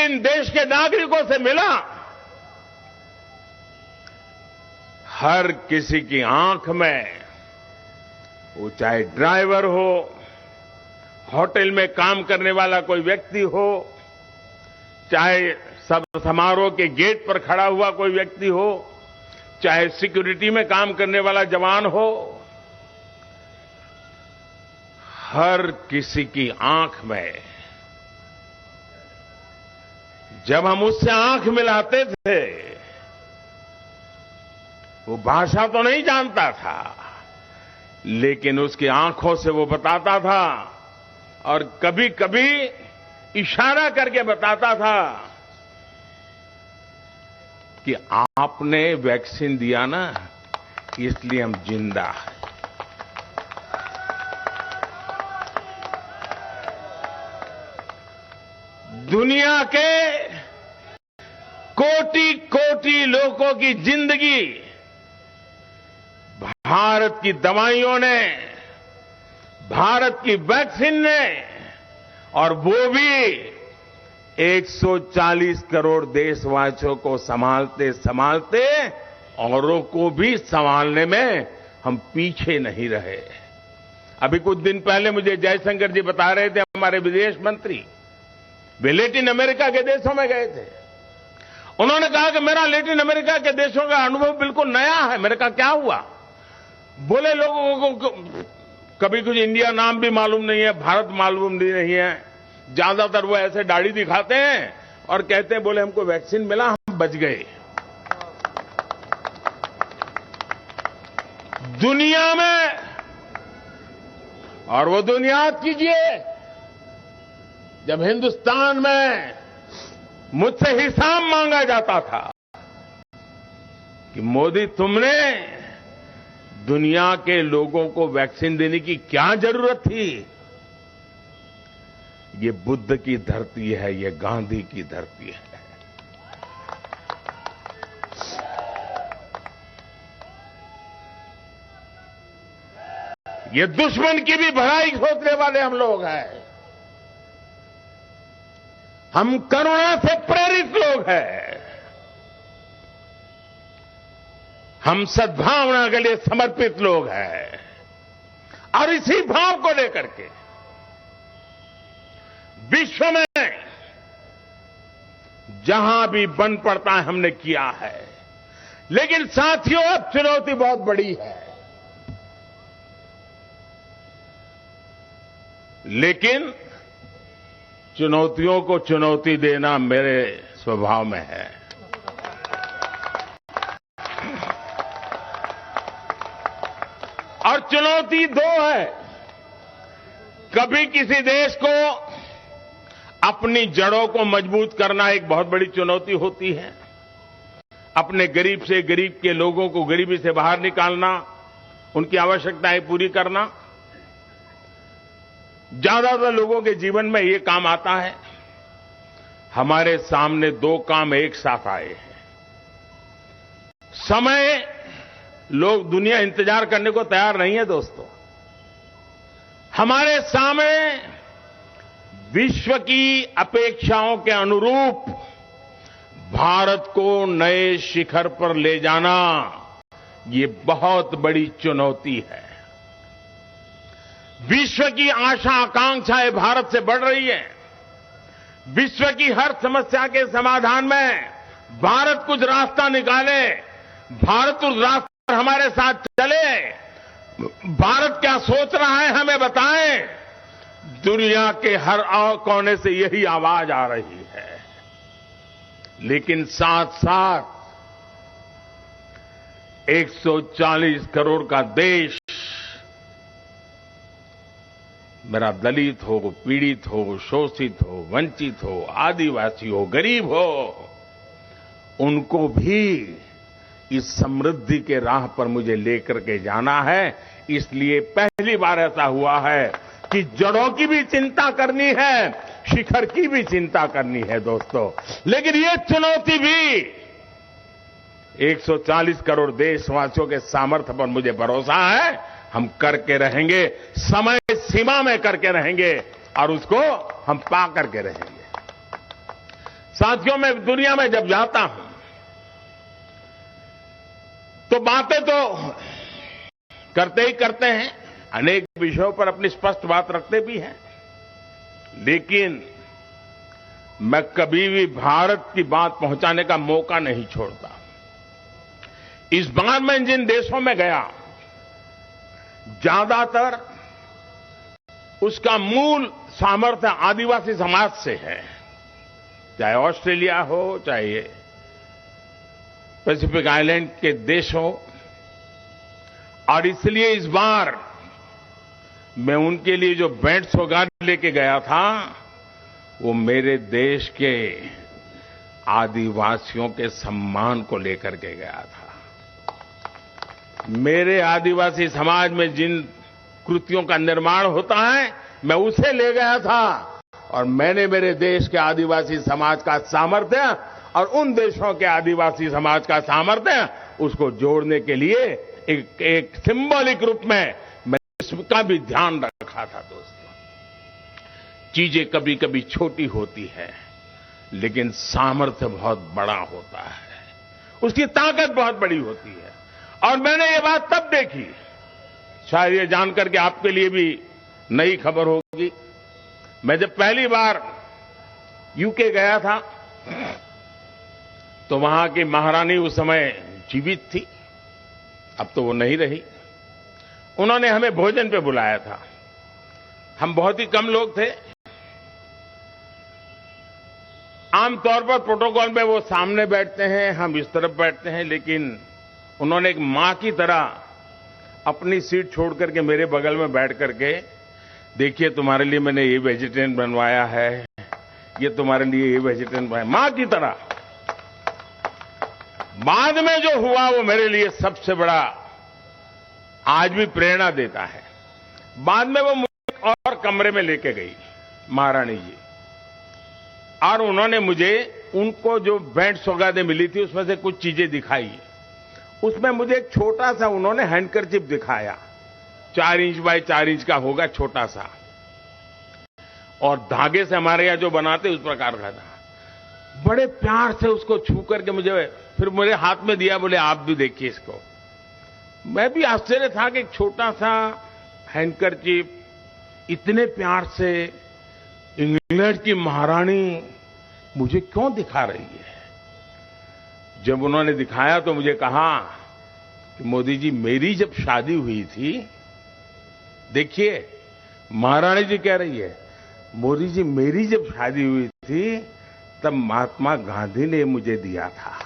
लेकिन देश के नागरिकों से मिला, हर किसी की आंख में, वो चाहे ड्राइवर हो, होटल में काम करने वाला कोई व्यक्ति हो, चाहे समारोह के गेट पर खड़ा हुआ कोई व्यक्ति हो, चाहे सिक्योरिटी में काम करने वाला जवान हो, हर किसी की आंख में, जब हम उससे आंख मिलाते थे, वो भाषा तो नहीं जानता था, लेकिन उसकी आंखों से वो बताता था और कभी कभी इशारा करके बताता था कि आपने वैक्सीन दिया ना, इसलिए हम जिंदा हैं। दुनिया के कोटि कोटि लोगों की जिंदगी भारत की दवाइयों ने, भारत की वैक्सीन ने, और वो भी 140 करोड़ देशवासियों को संभालते संभालते औरों को भी संभालने में हम पीछे नहीं रहे। अभी कुछ दिन पहले मुझे जयशंकर जी बता रहे थे, हमारे विदेश मंत्री, वे लैटिन अमेरिका के देशों में गए थे। उन्होंने कहा कि मेरा लैटिन अमेरिका के देशों का अनुभव बिल्कुल नया है। मैंने कहा क्या हुआ? बोले लोगों को कभी कुछ इंडिया नाम भी मालूम नहीं है, भारत मालूम भी नहीं है, ज्यादातर वो ऐसे दाढ़ी दिखाते हैं और कहते हैं बोले हमको वैक्सीन मिला, हम बच गए। दुनिया में, और वो दुनिया याद कीजिए, जब हिंदुस्तान में मुझसे हिसाब मांगा जाता था कि मोदी तुमने दुनिया के लोगों को वैक्सीन देने की क्या जरूरत थी? ये बुद्ध की धरती है, ये गांधी की धरती है। ये दुश्मन की भी भलाई सोचने वाले हम लोग हैं। हम करुणा से प्रेरित लोग हैं। हम सद्भावना के लिए समर्पित लोग हैं। और इसी भाव को लेकर के विश्व में जहां भी बन पड़ता है हमने किया है। लेकिन साथियों, अब चुनौती बहुत बड़ी है। लेकिन चुनौतियों को चुनौती देना मेरे स्वभाव में है। और चुनौती दो है। कभी किसी देश को अपनी जड़ों को मजबूत करना एक बहुत बड़ी चुनौती होती है। अपने गरीब से गरीब के लोगों को गरीबी से बाहर निकालना, उनकी आवश्यकताएं पूरी करना। ज्यादातर लोगों के जीवन में ये काम आता है। हमारे सामने दो काम एक साथ आए हैं। समय, लोग, दुनिया इंतजार करने को तैयार नहीं है दोस्तों। हमारे सामने विश्व की अपेक्षाओं के अनुरूप भारत को नए शिखर पर ले जाना, ये बहुत बड़ी चुनौती है। विश्व की आशा आकांक्षाएं भारत से बढ़ रही है। विश्व की हर समस्या के समाधान में भारत कुछ रास्ता निकाले, भारत उस रास्ते पर हमारे साथ चले। भारत क्या सोच रहा है हमें बताएं। दुनिया के हर कोने से यही आवाज आ रही है। लेकिन साथ साथ 140 करोड़ का देश, मेरा दलित हो, पीड़ित हो, शोषित हो, वंचित हो, आदिवासी हो, गरीब हो, उनको भी इस समृद्धि के राह पर मुझे लेकर के जाना है। इसलिए पहली बार ऐसा हुआ है कि जड़ों की भी चिंता करनी है, शिखर की भी चिंता करनी है दोस्तों। लेकिन ये चुनौती भी 140 करोड़ देशवासियों के सामर्थ्य पर मुझे भरोसा है, हम करके रहेंगे, समय सीमा में करके रहेंगे और उसको हम पा करके रहेंगे। साथियों, मैं दुनिया में जब जाता हूं तो बातें तो करते ही करते हैं, अनेक विषयों पर अपनी स्पष्ट बात रखते भी हैं, लेकिन मैं कभी भी भारत की बात पहुंचाने का मौका नहीं छोड़ता। इस बार मैं जिन देशों में गया, ज्यादातर उसका मूल सामर्थ्य आदिवासी समाज से है, चाहे ऑस्ट्रेलिया हो, चाहे पैसिफिक आइलैंड के देश हो। और इसलिए इस बार मैं उनके लिए जो भेंट सौगात लेके गया था, वो मेरे देश के आदिवासियों के सम्मान को लेकर के गया था। मेरे आदिवासी समाज में जिन कृतियों का निर्माण होता है, मैं उसे ले गया था, और मैंने मेरे देश के आदिवासी समाज का सामर्थ्य और उन देशों के आदिवासी समाज का सामर्थ्य, उसको जोड़ने के लिए एक सिंबॉलिक रूप में मैं इसका भी ध्यान रखा था। दोस्तों, चीजें कभी कभी छोटी होती है, लेकिन सामर्थ्य बहुत बड़ा होता है, उसकी ताकत बहुत बड़ी होती है। और मैंने ये बात तब देखी, शायद ये जानकर के आपके लिए भी नई खबर होगी, मैं जब पहली बार यूके गया था तो वहां की महारानी उस समय जीवित थी, अब तो वो नहीं रही। उन्होंने हमें भोजन पे बुलाया था। हम बहुत ही कम लोग थे। आमतौर पर प्रोटोकॉल में वो सामने बैठते हैं, हम इस तरफ बैठते हैं, लेकिन उन्होंने एक मां की तरह अपनी सीट छोड़ करके मेरे बगल में बैठ करके, देखिए तुम्हारे लिए मैंने ये वेजिटेरियन बनवाया है, ये तुम्हारे लिए ये वेजिटेरियन बनवाया, मां की तरह। बाद में जो हुआ वो मेरे लिए सबसे बड़ा आज भी प्रेरणा देता है। बाद में वो मुझे और कमरे में लेके गई महारानी जी, और उन्होंने मुझे उनको जो भेंट सौगातें मिली थी उसमें से कुछ चीजें दिखाई। उसमें मुझे एक छोटा सा उन्होंने हैंडकरचिप दिखाया, 4 इंच बाय 4 इंच का होगा, छोटा सा, और धागे से हमारे यहां जो बनाते उस प्रकार का था। बड़े प्यार से उसको छू करके मुझे फिर मेरे हाथ में दिया, बोले आप भी देखिए इसको। मैं भी आश्चर्य था कि एक छोटा सा हैंडकरचिप इतने प्यार से इंग्लैंड की महारानी मुझे क्यों दिखा रही है। जब उन्होंने दिखाया तो मुझे कहा कि मोदी जी, मेरी जब शादी हुई थी, देखिए महारानी जी कह रही है, मोदी जी मेरी जब शादी हुई थी तब महात्मा गांधी ने मुझे दिया था।